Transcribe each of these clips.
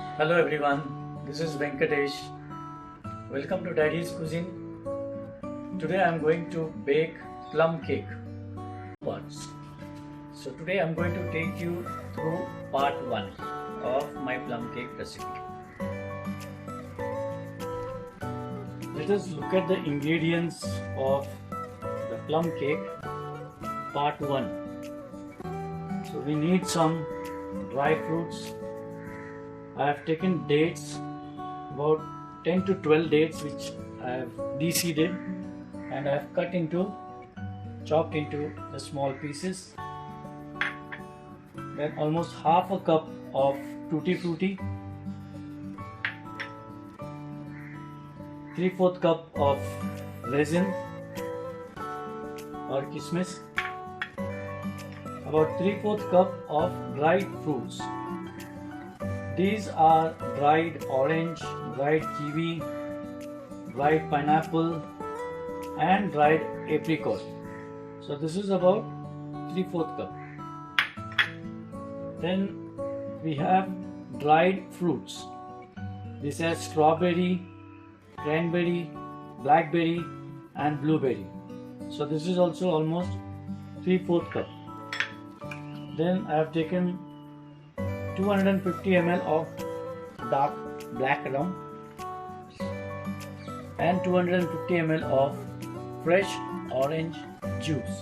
Hello everyone, this is Venkatesh. Welcome to Daddy's Cuisine. Today I am going to bake plum cake parts. So today I am going to take you through part 1 of my plum cake recipe. Let us look at the ingredients of the plum cake part 1. So we need some dry fruits. I have taken dates, about 10 to 12 dates which I have de-seeded and I have chopped into the small pieces. Then almost half a cup of tutti frutti, 3/4 cup of resin or kismis, about 3/4 cup of dried fruits. These are dried orange, dried kiwi, dried pineapple and dried apricot. So this is about 3/4 cup. Then we have dried fruits. This has strawberry, cranberry, blackberry and blueberry. So this is also almost 3/4 cup. Then I have taken 250 ml of dark black rum and 250 ml of fresh orange juice.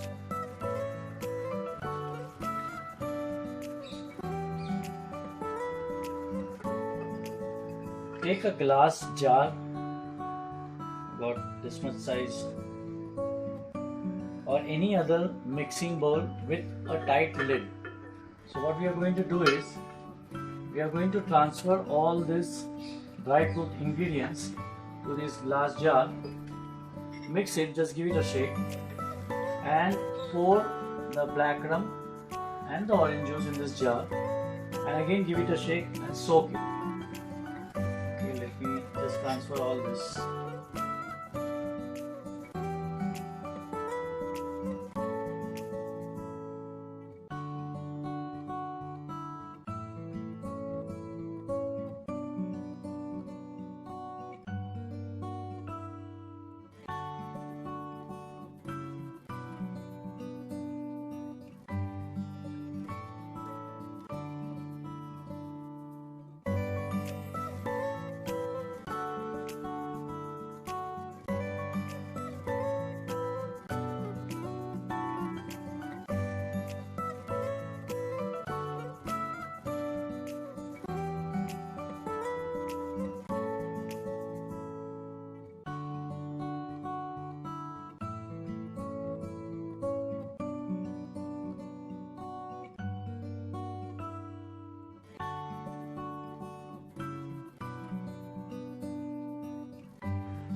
Take a glass jar about this much size or any other mixing bowl with a tight lid. So what we are going to do is we are going to transfer all these dry fruit ingredients to this glass jar, mix it, just give it a shake and pour the black rum and the orange juice in this jar and again give it a shake and soak it. Okay, let me just transfer all this.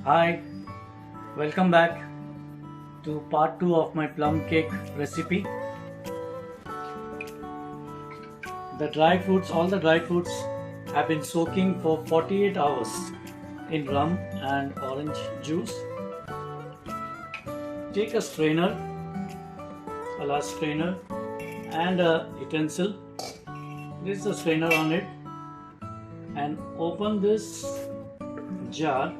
Hi, welcome back to part 2 of my plum cake recipe. All the dry fruits have been soaking for 48 hours in rum and orange juice. Take a strainer, a large strainer and a utensil. Place the strainer on it and open this jar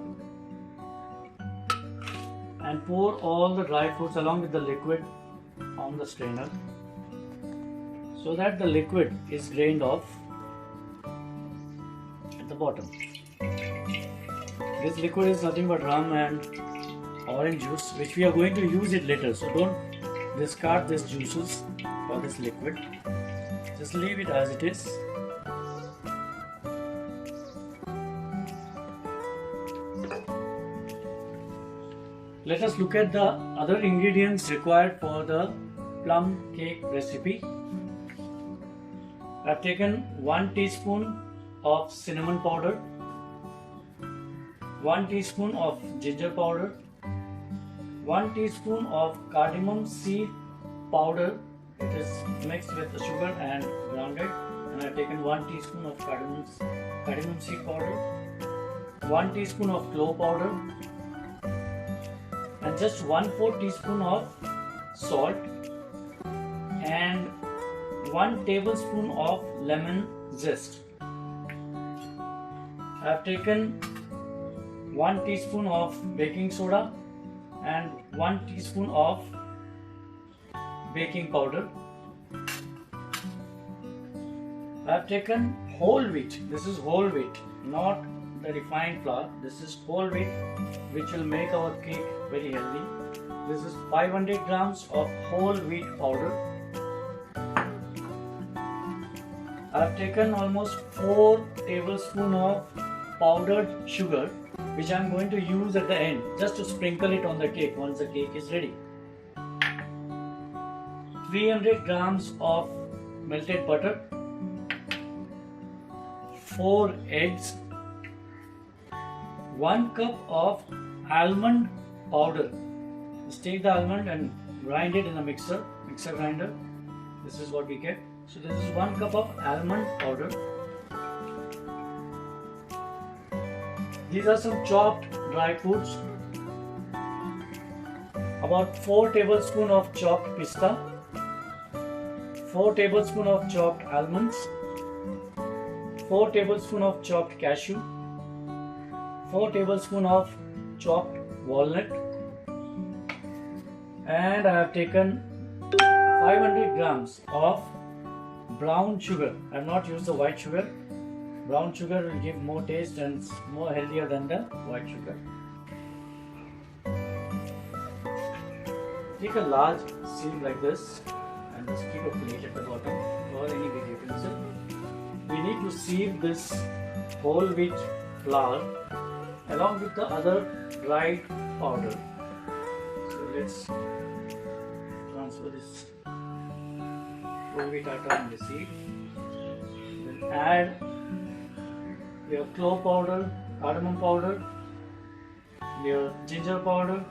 and pour all the dry fruits along with the liquid on the strainer so that the liquid is drained off at the bottom. This liquid is nothing but rum and orange juice, which we are going to use it later, so don't discard these juices or this liquid, just leave it as it is. Let us look at the other ingredients required for the plum cake recipe. I have taken 1 teaspoon of cinnamon powder, 1 teaspoon of ginger powder, 1 teaspoon of cardamom seed powder. It is mixed with the sugar and grounded, and I have taken 1 teaspoon of cardamom seed powder, 1 teaspoon of clove powder, and just 1/4 teaspoon of salt and 1 tablespoon of lemon zest. I have taken 1 teaspoon of baking soda and 1 teaspoon of baking powder. I have taken whole wheat. This is whole wheat, not the refined flour. This is whole wheat, which will make our cake very healthy. This is 500 grams of whole wheat powder. I have taken almost 4 tablespoons of powdered sugar, which I am going to use at the end just to sprinkle it on the cake once the cake is ready. 300 grams of melted butter, 4 eggs, 1 cup of almond powder. Just take the almond and grind it in a mixer grinder. This is what we get. So this is 1 cup of almond powder. These are some chopped dry fruits. About 4 tablespoons of chopped pista, 4 tablespoons of chopped almonds, 4 tablespoons of chopped cashew, 4 tablespoons of chopped walnut, and I have taken 500 grams of brown sugar. I have not used the white sugar. Brown sugar will give more taste and more healthier than the white sugar. Take a large sieve like this and just keep a plate at the bottom or any big utensil. We need to sieve this whole wheat flour along with the other dried powder. So let's transfer this whole wheat atta in the sieve. Then add your clove powder, cardamom powder, your ginger powder,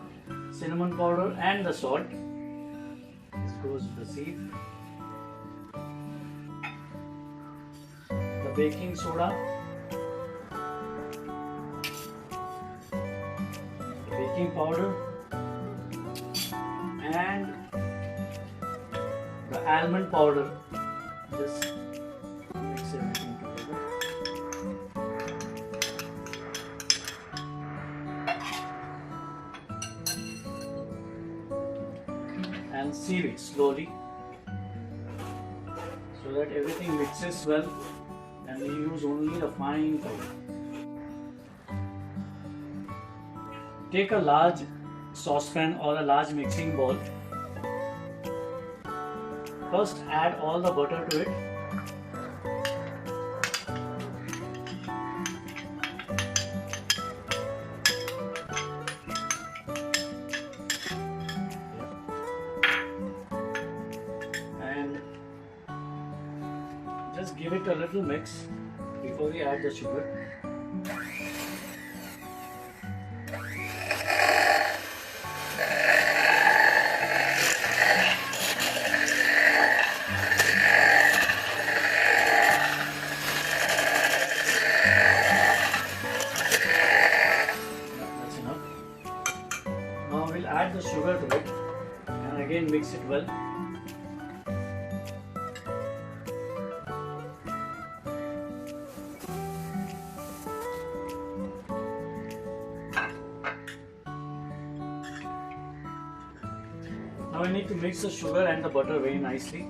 cinnamon powder, and the salt. This goes with the sieve. The baking soda, the baking powder, and the almond powder. Just mix everything together. And sieve it slowly so that everything mixes well and we use only the fine powder. Take a large saucepan or a large mixing bowl. First add all the butter to it. And just give it a little mix before we add the sugar. That's enough. Now we'll add the sugar to it and again mix it well. Now we need to mix the sugar and the butter very nicely.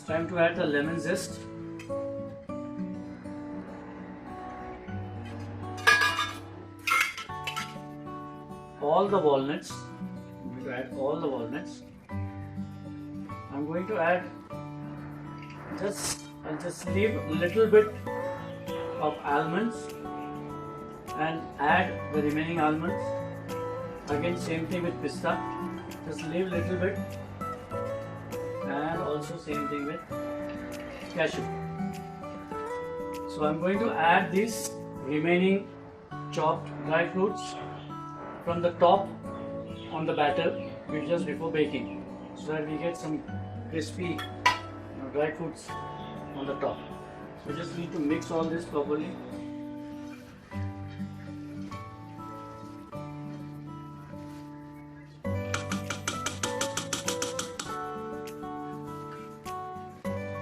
It's time to add the lemon zest. All the walnuts. I'm going to add all the walnuts. I'm going to add I'll just leave a little bit of almonds and add the remaining almonds. Again, same thing with pista. Just leave a little bit, and also same thing with cashew. So I'm going to add these remaining chopped dry fruits from the top on the batter just before baking, so that we get some crispy dry fruits on the top. So just need to mix all this properly.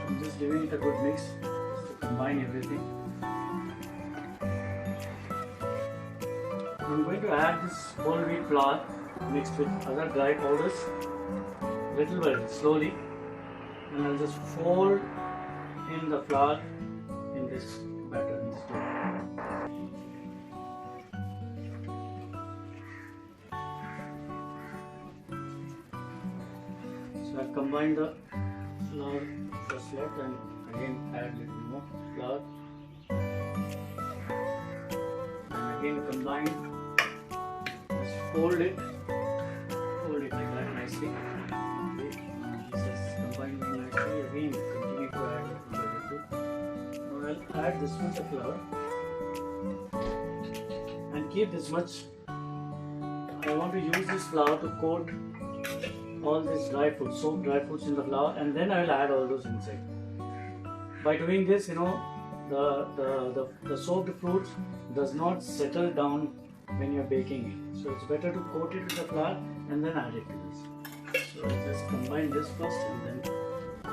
I'm just giving it a good mix just to combine everything. I'm going to add this whole wheat flour mixed with other dry powders little by little, slowly, and I'll just fold in the flour in this batter in this dough. So I've combined the flour first left and again add a little more flour, and again combine. Just fold it like that nicely. Okay. This is combined very nicely. Again, continue to add little by little. Now I'll add this much of flour and keep this much. I want to use this flour to coat all these dry fruits, soaked dry fruits in the flour, and then I will add all those inside. By doing this, the soaked fruits does not settle down when you're baking it. So it's better to coat it with the flour and then add it to this. So I'll just combine this first and then I'll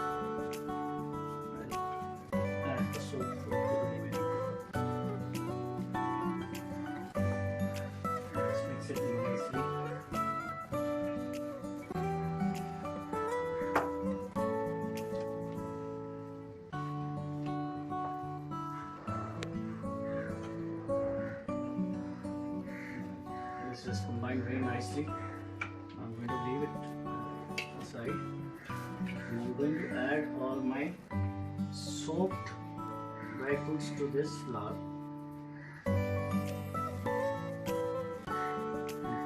add the soaked fruit to the remaining fruit. Let's mix it nicely. It's just combined very nicely. I'm going to leave it aside, and I'm going to add all my soaked dry fruits to this flour and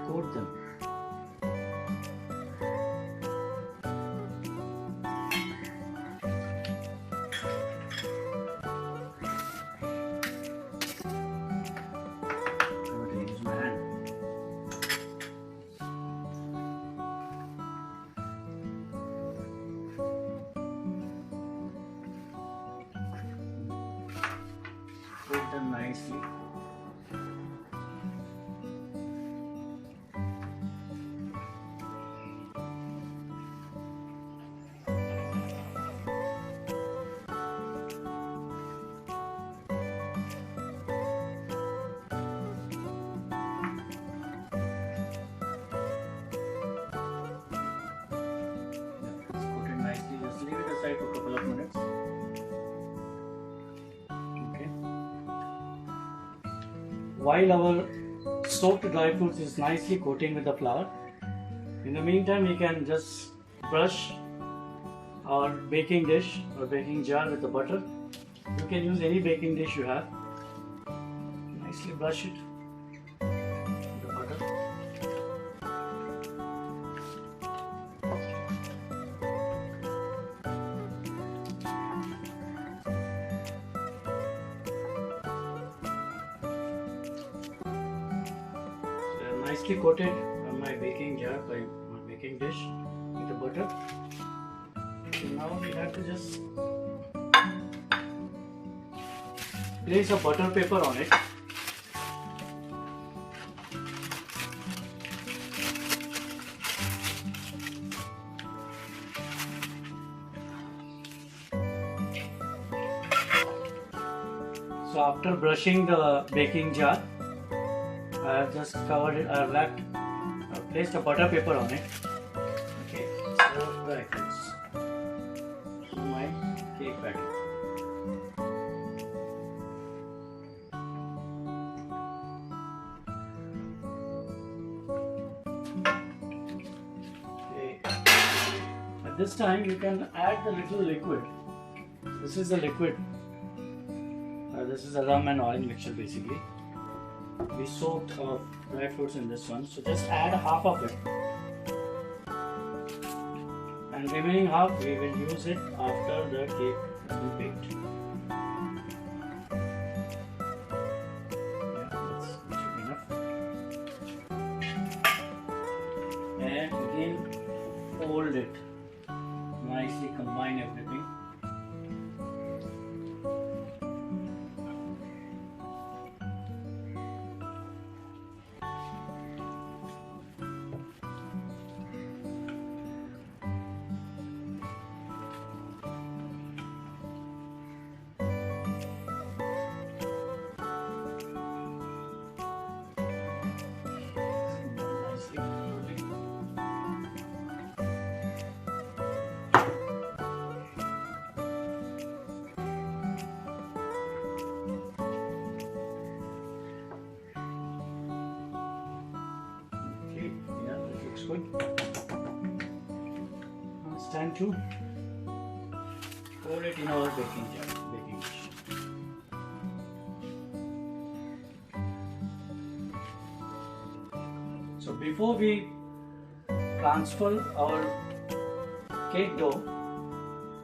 coat them. I'm going to use my hand. Coat them nicely. Just coat it nicely. Just leave it aside for a couple of minutes. While our soaked dry fruits is nicely coating with the flour, in the meantime we can just brush our baking dish or baking jar with the butter. You can use any baking dish you have. Nicely brush it with the butter. Nicely coated on my baking jar, by my baking dish with the butter. So now we have to just place a butter paper on it. So after brushing the baking jar, I have just covered it, I have placed a butter paper on it. Okay, so dry fruits. So my At this time you can add the little liquid. This is the liquid. This is a rum and oil mixture basically. We soaked our dry fruits in this one, so just add half of it. And remaining half we will use it after the cake has been baked. Yeah, that should be enough. And again fold it. Nicely combine everything. Good. Now it's time to pour it in our baking dish. So before we transfer our cake dough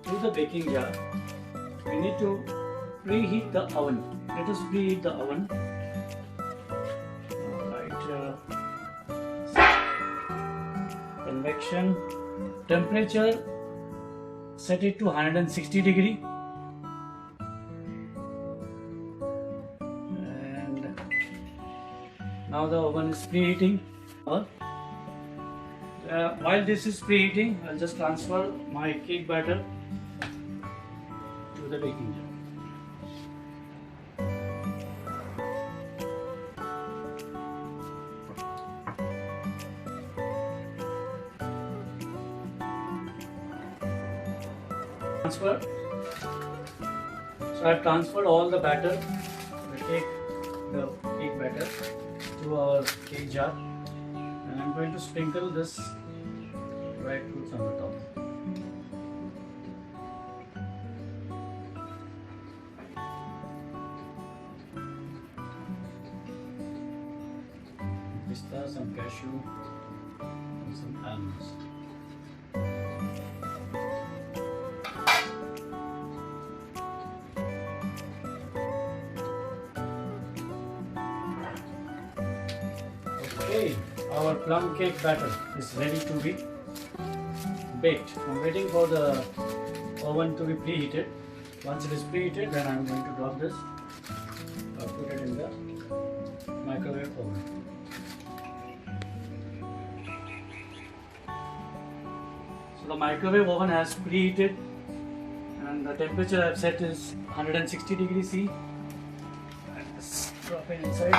to the baking jar, we need to preheat the oven. Let us preheat the oven. Convection temperature, set it to 160 degree, and now the oven is preheating. While this is preheating, I'll just transfer my cake batter to the baking jar. Transfer. So I have transferred all the batter, the cake batter, to our cake jar, and I'm going to sprinkle this dry fruits on the top. Pista, some cashew, and some almonds. Okay, our plum cake batter is ready to be baked. I'm waiting for the oven to be preheated. Once it is preheated, then I'm going to drop this or put it in the microwave oven. So the microwave oven has preheated and the temperature I've set is 160 degrees C. Let's drop it inside.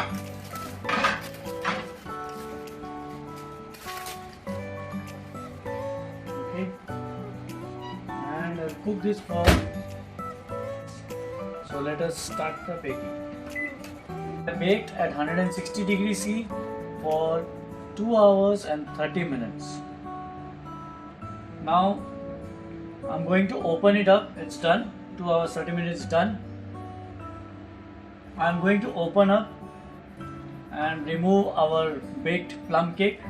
And I'll cook this for, so let us start the baking. I baked at 160 degrees C for 2 hours and 30 minutes. Now I'm going to open it up. It's done. 2 hours 30 minutes done. I'm going to open up and remove our baked plum cake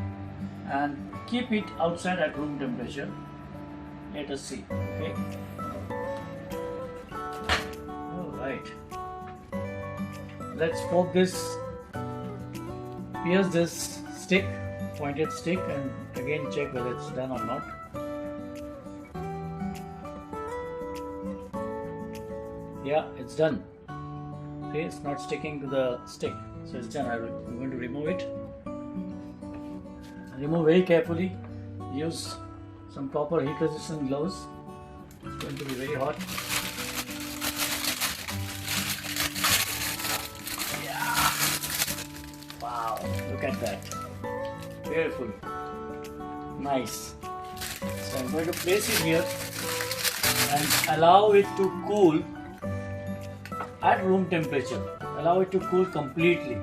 and keep it outside at room temperature. Let us see. Okay. Alright. Let's poke this, pierce this stick, pointed stick, and again check whether it's done or not. Yeah, it's done. Okay, it's not sticking to the stick. So it's done. I'm going to remove it. Remove very carefully. Use some proper heat resistant gloves. It's going to be very hot. Yeah. Wow, look at that. Beautiful. Nice. So I'm going to place it here and allow it to cool at room temperature. Allow it to cool completely.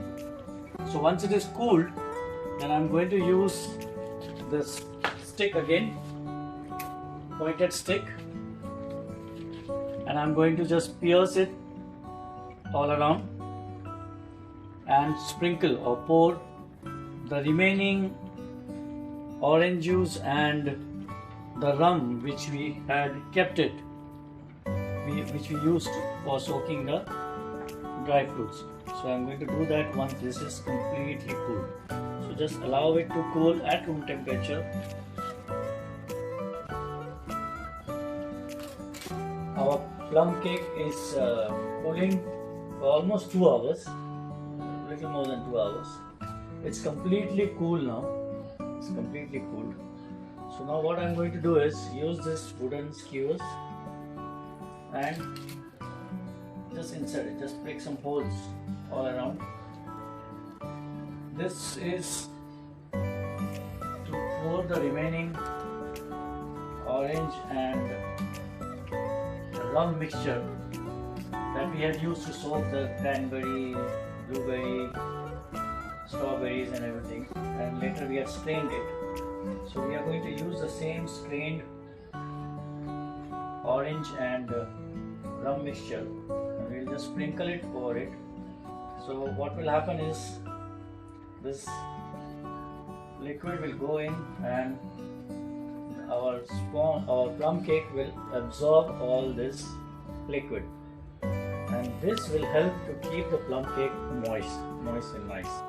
So once it is cooled, then I'm going to use this stick again pointed stick, and I'm going to just pierce it all around and sprinkle or pour the remaining orange juice and the rum which we had kept it, which we used for soaking the dry fruits. So I'm going to do that once this is completely cool. So just allow it to cool at room temperature. Our plum cake is cooling for almost 2 hours, a little more than 2 hours. It's completely cool now. It's completely cooled. So now what I'm going to do is use this wooden skewers and just insert it, just break some holes all around. This is to pour the remaining orange and rum mixture that we had used to soak the cranberry, blueberry, strawberries and everything, and later we had strained it. So we are going to use the same strained orange and rum mixture, and we will just sprinkle it over it. So what will happen is this liquid will go in and our plum cake will absorb all this liquid, and this will help to keep the plum cake moist and nice.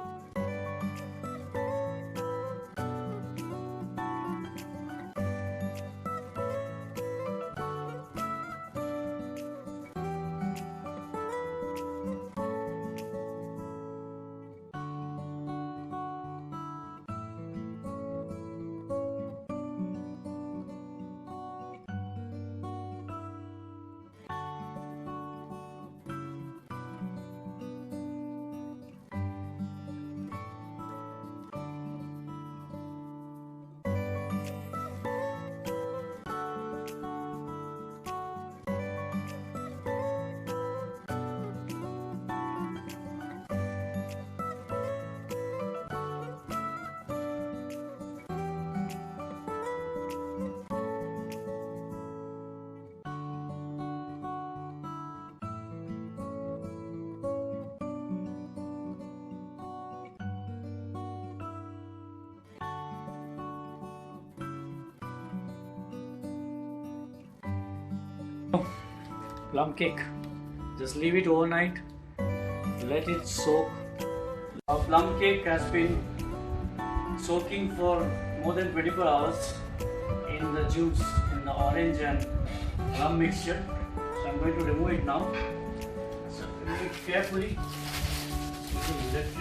Plum cake, just leave it overnight, let it soak. Our plum cake has been soaking for more than 24 hours in the juice, in the orange and rum mixture. So I'm going to remove it now. So remove it carefully. Let it.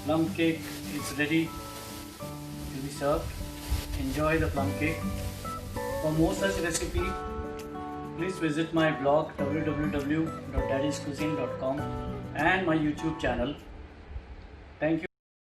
Plum cake is ready to be served. Enjoy the plum cake. For more such recipe, please visit my blog www.daddyscuisine.com and my YouTube channel. Thank you.